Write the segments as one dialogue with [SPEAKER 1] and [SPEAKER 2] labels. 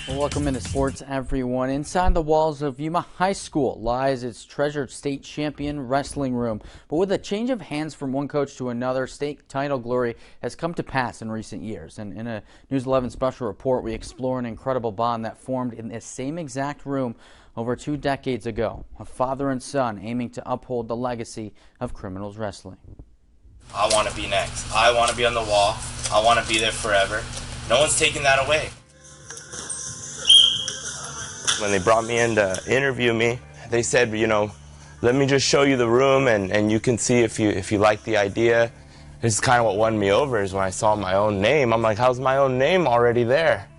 [SPEAKER 1] Well, welcome into sports, everyone. Inside the walls of Yuma High School lies its treasured state champion wrestling room. But with a change of hands from one coach to another, state title glory has come to pass in recent years. And in a News 11 special report, we explore an incredible bond that formed in this same exact room over 2 decades ago. A father and son aiming to uphold the legacy of Criminals Wrestling.
[SPEAKER 2] I want to be next. I want to be on the wall. I want to be there forever. No one's taking that away. When they brought me in to interview me, they said, you know, let me just show you the room and you can see if you like the idea. This is kind of what won me over is when I saw my own name. I'm like, how's my own name already there?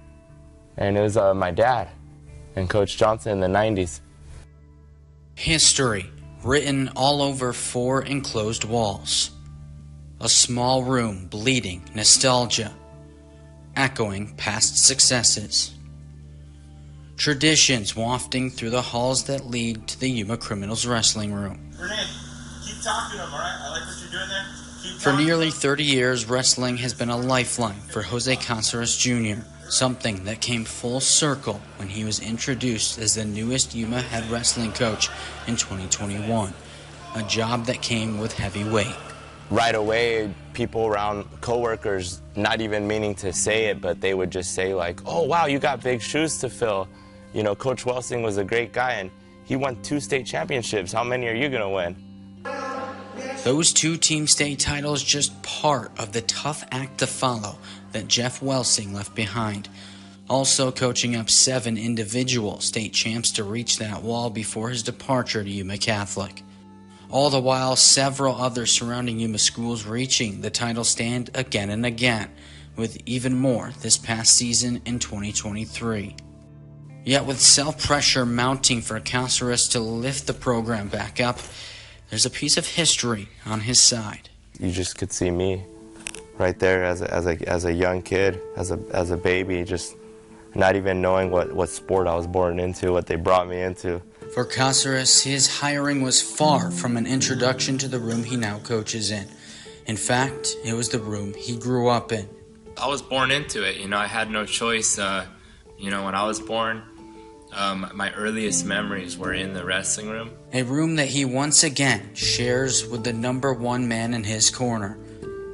[SPEAKER 2] And it was my dad and Coach Johnson in the 90s.
[SPEAKER 3] History written all over 4 enclosed walls. A small room bleeding nostalgia, echoing past successes. Traditions wafting through the halls that lead to the Yuma Criminals Wrestling Room.
[SPEAKER 4] Renee, keep talking to him, all right? I like what you're doing there.
[SPEAKER 3] For nearly 30 years, wrestling has been a lifeline for Jose Caceres Jr., something that came full circle when he was introduced as the newest Yuma head wrestling coach in 2021, a job that came with heavy weight.
[SPEAKER 2] Right away, people around, coworkers, not even meaning to say it, but they would just say like, oh wow, you got big shoes to fill. You know, Coach Welsing was a great guy and he won 2 state championships. How many are you gonna win?
[SPEAKER 3] Those 2 team state titles just part of the tough act to follow that Jeff Welsing left behind. Also coaching up 7 individual state champs to reach that wall before his departure to Yuma Catholic. All the while, several other surrounding Yuma schools reaching the title stand again and again, with even more this past season in 2023. Yet with self-pressure mounting for Caceres to lift the program back up, there's a piece of history on his side.
[SPEAKER 2] You just could see me right there as a young kid, as a baby, just not even knowing what sport I was born into, what they brought me into.
[SPEAKER 3] For Caceres, his hiring was far from an introduction to the room he now coaches in. In fact, it was the room he grew up in.
[SPEAKER 2] I was born into it, you know, I had no choice. You know, when I was born, my earliest memories were in the wrestling room.
[SPEAKER 3] A room that he once again shares with the #1 man in his corner,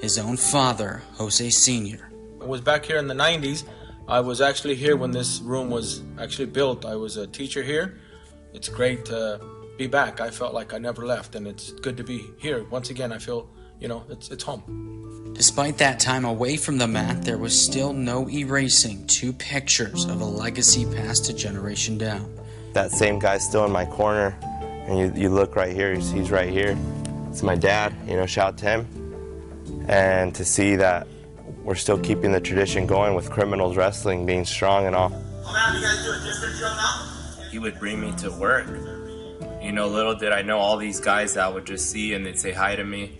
[SPEAKER 3] his own father, Jose Sr.
[SPEAKER 5] I was back here in the 90s. I was actually here when this room was actually built. I was a teacher here. It's great to be back. I felt like I never left, and it's good to be here. Once again, I feel, you know, it's home.
[SPEAKER 3] Despite that time away from the mat, there was still no erasing 2 pictures of a legacy passed a generation down.
[SPEAKER 2] That same guy's still in my corner, and you look right here, he's right here. It's my dad, you know, shout out to him. And to see that we're still keeping the tradition going with Criminals Wrestling being strong and all.
[SPEAKER 4] Oh man, you guys do a different drill now?
[SPEAKER 2] He would bring me to work. You know, little did I know all these guys that I would just see and they'd say hi to me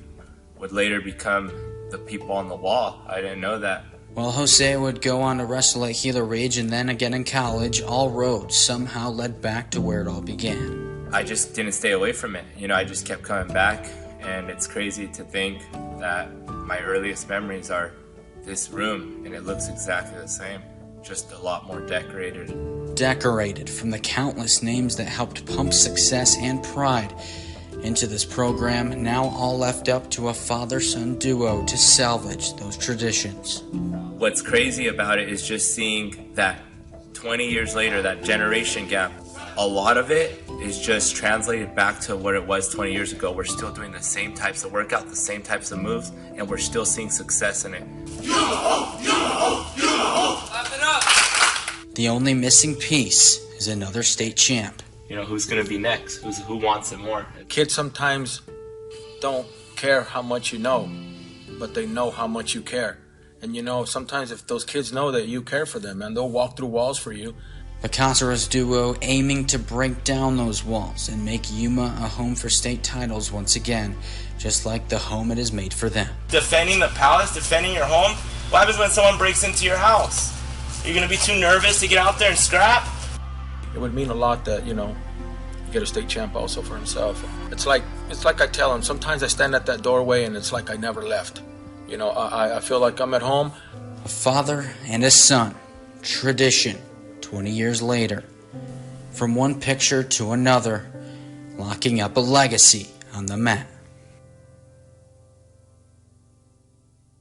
[SPEAKER 2] would later become the people on the wall. I didn't know that.
[SPEAKER 3] While Jose would go on to wrestle at Gila Ridge and then again in college, all roads somehow led back to where it all began.
[SPEAKER 2] I just didn't stay away from it. You know, I just kept coming back, and it's crazy to think that my earliest memories are this room, and it looks exactly the same, just a lot more decorated.
[SPEAKER 3] Decorated from the countless names that helped pump success and pride into this program, now all left up to a father-son duo to salvage those traditions.
[SPEAKER 2] What's crazy about it is just seeing that 20 years later, that generation gap, a lot of it is just translated back to what it was 20 years ago. We're still doing the same types of workout, the same types of moves, and we're still seeing success in it.
[SPEAKER 4] Clap it up!
[SPEAKER 3] The only missing piece is another state champ.
[SPEAKER 2] You know, who's going to be next? Who wants it more?
[SPEAKER 5] Kids sometimes don't care how much you know, but they know how much you care. And you know, sometimes if those kids know that you care for them, and they'll walk through walls for you.
[SPEAKER 3] The Caceres duo aiming to break down those walls and make Yuma a home for state titles once again, just like the home it is made for them.
[SPEAKER 2] Defending the palace, defending your home. What happens when someone breaks into your house? Are you going to be too nervous to get out there and scrap?
[SPEAKER 5] It would mean a lot that, you know, you get a state champ also for himself. It's like I tell him, sometimes I stand at that doorway and it's like I never left. You know, I feel like I'm at home.
[SPEAKER 3] A father and a son. Tradition. 20 years later. From one picture to another, locking up a legacy on the mat.